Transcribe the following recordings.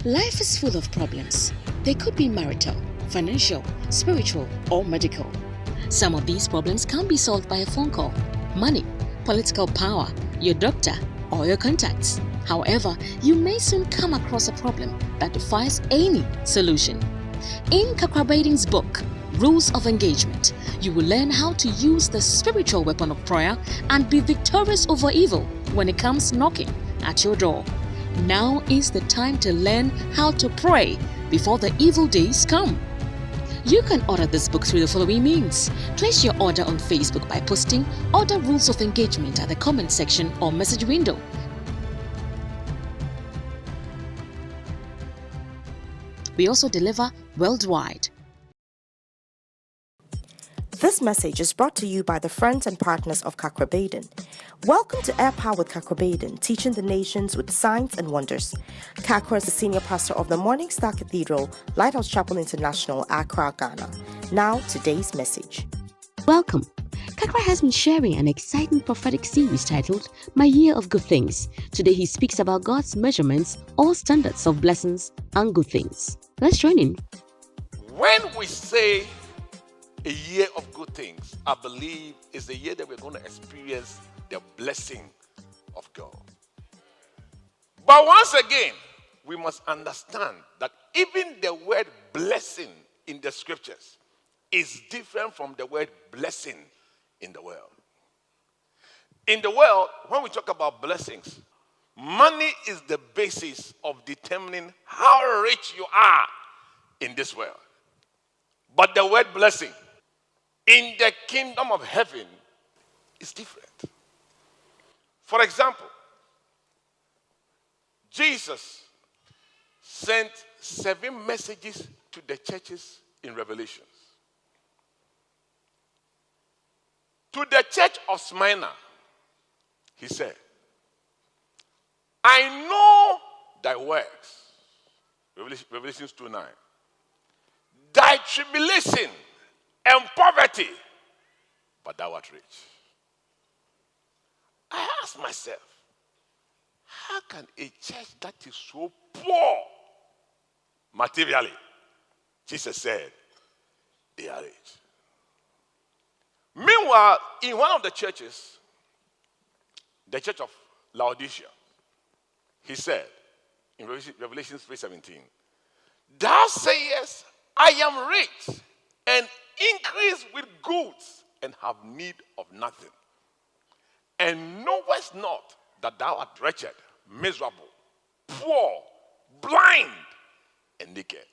Life is full of problems. They could be marital, financial, spiritual, or medical. Some of these problems can be solved by a phone call, money, political power, your doctor, or your contacts. However, you may soon come across a problem that defies any solution. In Kakra book, Rules of Engagement, you will learn how to use the spiritual weapon of prayer and be victorious over evil when it comes knocking at your door. Now is the time to learn how to pray before the evil days come. You can order this book through the following means. Place your order on Facebook by posting Order Rules of Engagement at the comment section or message window. We also deliver worldwide. This message is brought to you by the friends and partners of Kakra. Welcome to Air Power with Kakra, teaching the nations with signs and wonders. Kakra is the senior pastor of the Morning Star Cathedral, Lighthouse Chapel International, Accra, Ghana. Now, today's message. Welcome. Kakra has been sharing an exciting prophetic series titled My Year of Good Things. Today he speaks about God's measurements or standards of blessings and good things. Let's join in. When we say a year of good things, I believe is the year that we're going to experience the blessing of God. But once again, we must understand that even the word blessing in the scriptures is different from the word blessing in the world. In the world, when we talk about blessings, money is the basis of determining how rich you are in this world. But the word blessing in the kingdom of heaven is different. For example, Jesus sent 7 messages to the churches in Revelation. To the church of Smyrna, he said, I know thy works, Revelations 2:9, thy tribulation and poverty, but thou art rich. I ask myself, how can a church that is so poor materially, Jesus said, they are rich? Meanwhile, in one of the churches, the church of Laodicea, he said, in Revelation 3:17, thou sayest, I am rich and increase with goods and have need of nothing, and knowest not that thou art wretched, miserable, poor, blind, and naked.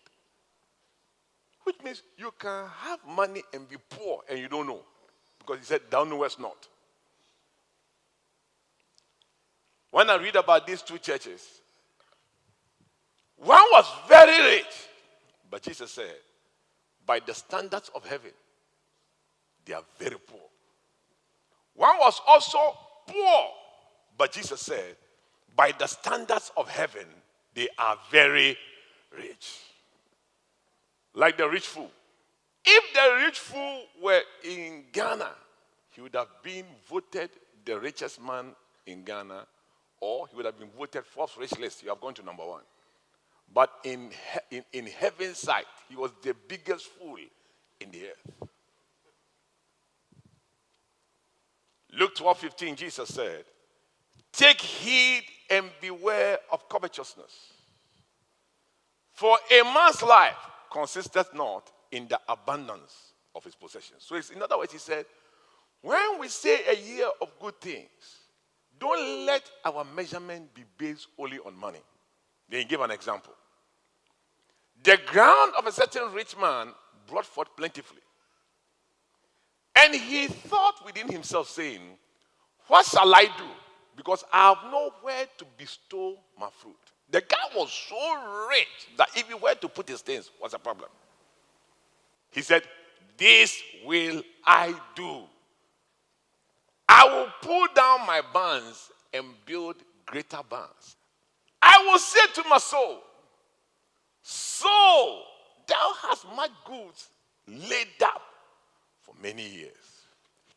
Which means you can have money and be poor and you don't know. Because he said, thou knowest not. When I read about these 2 churches, one was very rich, but Jesus said, by the standards of heaven, they are very poor. One was also poor, but Jesus said, by the standards of heaven, they are very rich. Like the rich fool. If the rich fool were in Ghana, he would have been voted the richest man in Ghana, or he would have been voted fourth rich list. You have gone to number 1. But in heaven's sight, he was the biggest fool in the earth. Luke 12:15, Jesus said, take heed and beware of covetousness. For a man's life consisteth not in the abundance of his possessions. So in other words, he said, when we say a year of good things, don't let our measurement be based only on money. Then he gave an example. The ground of a certain rich man brought forth plentifully. And he thought within himself, saying, what shall I do? Because I have nowhere to bestow my fruit. The guy was so rich that if he were to put his things, what's the problem? He said, this will I do. I will pull down my barns and build greater barns. I will say to my soul, soul, thou hast much goods laid up for many years.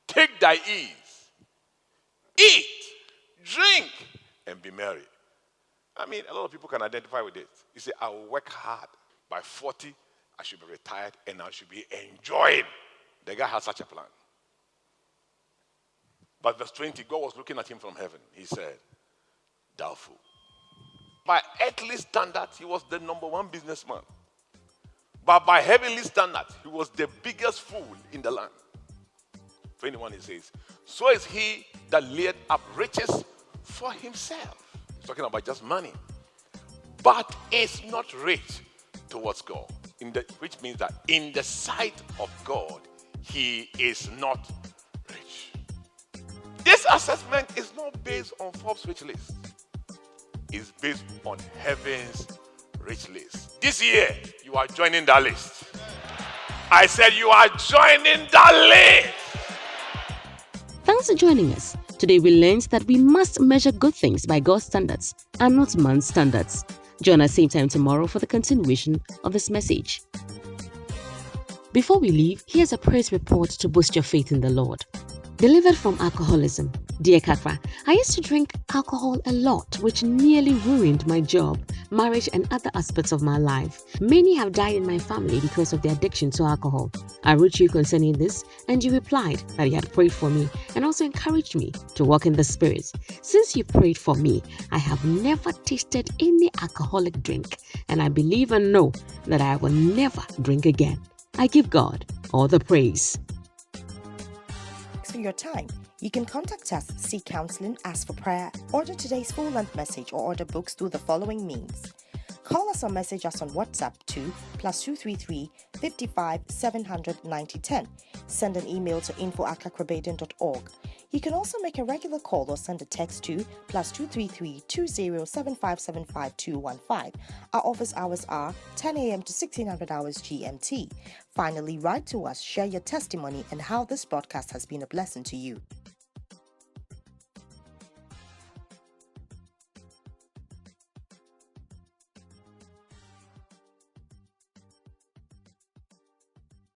Take thy ease, eat, drink, and be merry. I mean, a lot of people can identify with it. You say, I will work hard. By 40, I should be retired and I should be enjoying. The guy had such a plan. But verse 20, God was looking at him from heaven. He said, doubtful. By earthly standards, he was the number one businessman. But by heavenly standards, he was the biggest fool in the land. 21, he says, so is he that laid up riches for himself. He's talking about just money. But is not rich towards God. Which means that in the sight of God, he is not rich. This assessment is not based on Forbes' rich list. It's based on heaven's rich list. This year, you are joining that list. I said you are joining that list. Thanks for joining us. Today we learned that we must measure good things by God's standards and not man's standards. Join us same time tomorrow for the continuation of this message. Before we leave, here's a praise report to boost your faith in the Lord. Delivered from alcoholism. Dear Kakra, I used to drink alcohol a lot, which nearly ruined my job, marriage, and other aspects of my life. Many have died in my family because of their addiction to alcohol. I wrote you concerning this, and you replied that you had prayed for me and also encouraged me to walk in the Spirit. Since you prayed for me, I have never tasted any alcoholic drink, and I believe and know that I will never drink again. I give God all the praise. Thanks for your time. You can contact us, seek counseling, ask for prayer, order today's full-length message, or order books through the following means. Call us or message us on WhatsApp to +233 55 700 9010. Send an email to info@kakrabaden.org. You can also make a regular call or send a text to +233 20 7575 215. Our office hours are 10 a.m. to 1600 hours GMT. Finally, write to us, share your testimony and how this broadcast has been a blessing to you.